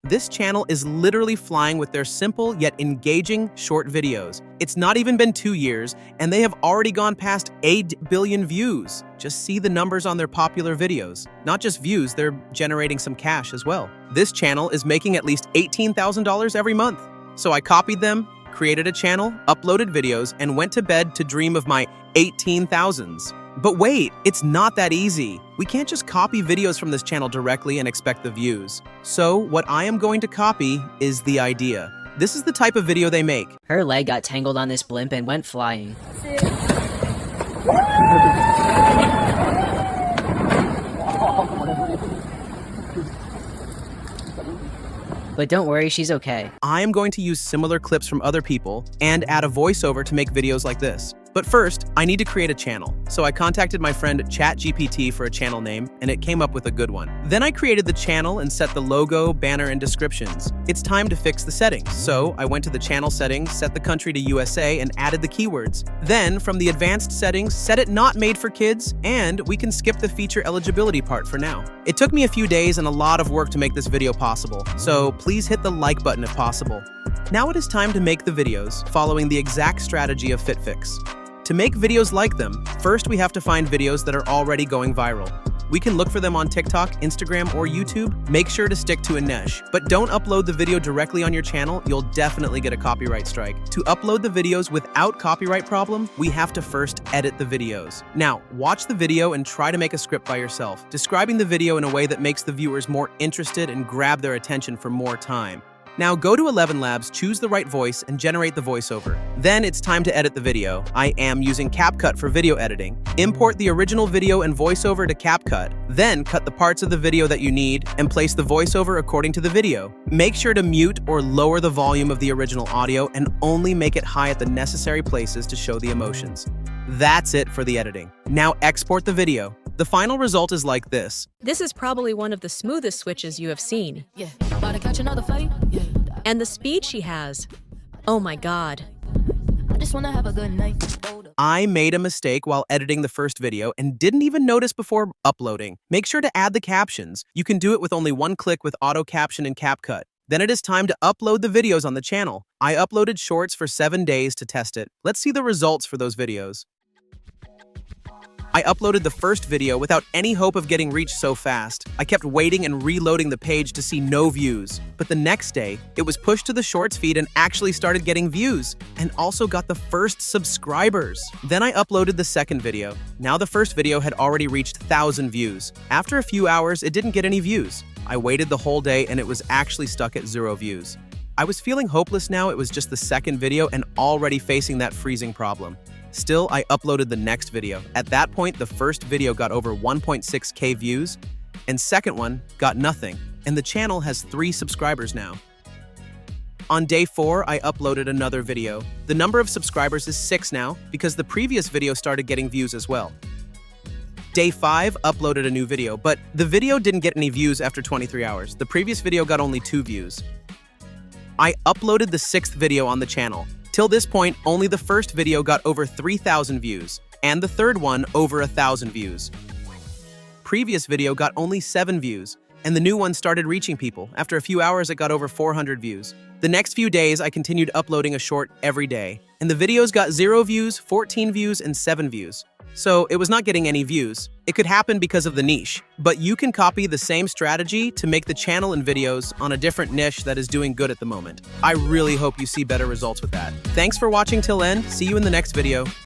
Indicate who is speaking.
Speaker 1: This channel is literally flying with their simple yet engaging short videos. It's not even been 2 years, and they have already gone past 8 billion views. Just see the numbers on their popular videos. Not just views, they're generating some cash as well. This channel is making at least $18,000 every month. So I copied them, created a channel, uploaded videos, and went to bed to dream of my 18,000s. But wait, it's not that easy. We can't just copy videos from this channel directly and expect the views. So what I am going to copy is the idea. This is the type of video they make.
Speaker 2: Her leg got tangled on this blimp and went flying. But don't worry, she's okay.
Speaker 1: I am going to use similar clips from other people and add a voiceover to make videos like this. But first, I need to create a channel. So I contacted my friend ChatGPT for a channel name, and it came up with a good one. Then I created the channel and set the logo, banner, and descriptions. It's time to fix the settings. So I went to the channel settings, set the country to USA, and added the keywords. Then, from the advanced settings, set it not made for kids, and we can skip the feature eligibility part for now. It took me a few days and a lot of work to make this video possible, so please hit the like button if possible. Now it is time to make the videos, following the exact strategy of FitFix. To make videos like them, first we have to find videos that are already going viral. We can look for them on TikTok, Instagram, or YouTube. Make sure to stick to a niche, but don't upload the video directly on your channel. You'll definitely get a copyright strike. To upload the videos without copyright problem, we have to first edit the videos. Now, watch the video and try to make a script by yourself, describing the video in a way that makes the viewers more interested and grab their attention for more time. Now go to 11 Labs, choose the right voice, and generate the voiceover. Then it's time to edit the video. I am using CapCut for video editing. Import the original video and voiceover to CapCut. Then cut the parts of the video that you need and place the voiceover according to the video. Make sure to mute or lower the volume of the original audio and only make it high at the necessary places to show the emotions. That's it for the editing. Now export the video. The final result is like this.
Speaker 3: This is probably one of the smoothest switches you have seen.
Speaker 4: Yeah, about to catch another fight. Yeah.
Speaker 3: And the speed she has. Oh my God.
Speaker 4: I just wanna have a good night.
Speaker 1: I made a mistake while editing the first video and didn't even notice before uploading. Make sure to add the captions. You can do it with only one click with auto caption and CapCut. Then it is time to upload the videos on the channel. I uploaded shorts for 7 days to test it. Let's see the results for those videos. I uploaded the first video without any hope of getting reached so fast. I kept waiting and reloading the page to see no views. But the next day, it was pushed to the Shorts feed and actually started getting views, and also got the first subscribers. Then I uploaded the second video. Now the first video had already reached 1,000 views. After a few hours, it didn't get any views. I waited the whole day and it was actually stuck at 0 views. I was feeling hopeless now. It was just the second video and already facing that freezing problem. Still, I uploaded the next video. At that point, the first video got over 1.6K views, and second one got nothing, and the channel has 3 subscribers now. On day 4, I uploaded another video. The number of subscribers is 6 now, because the previous video started getting views as well. Day 5, uploaded a new video, but the video didn't get any views after 23 hours. The previous video got only 2 views. I uploaded the 6th video on the channel. Till this point, only the first video got over 3,000 views, and the third one over 1,000 views. Previous video got only 7 views, and the new one started reaching people. After a few hours, it got over 400 views. The next few days, I continued uploading a short every day, and the videos got 0 views, 14 views, and 7 views. So it was not getting any views. It could happen because of the niche, but you can copy the same strategy to make the channel and videos on a different niche that is doing good at the moment. I really hope you see better results with that. Thanks for watching till end. See you in the next video.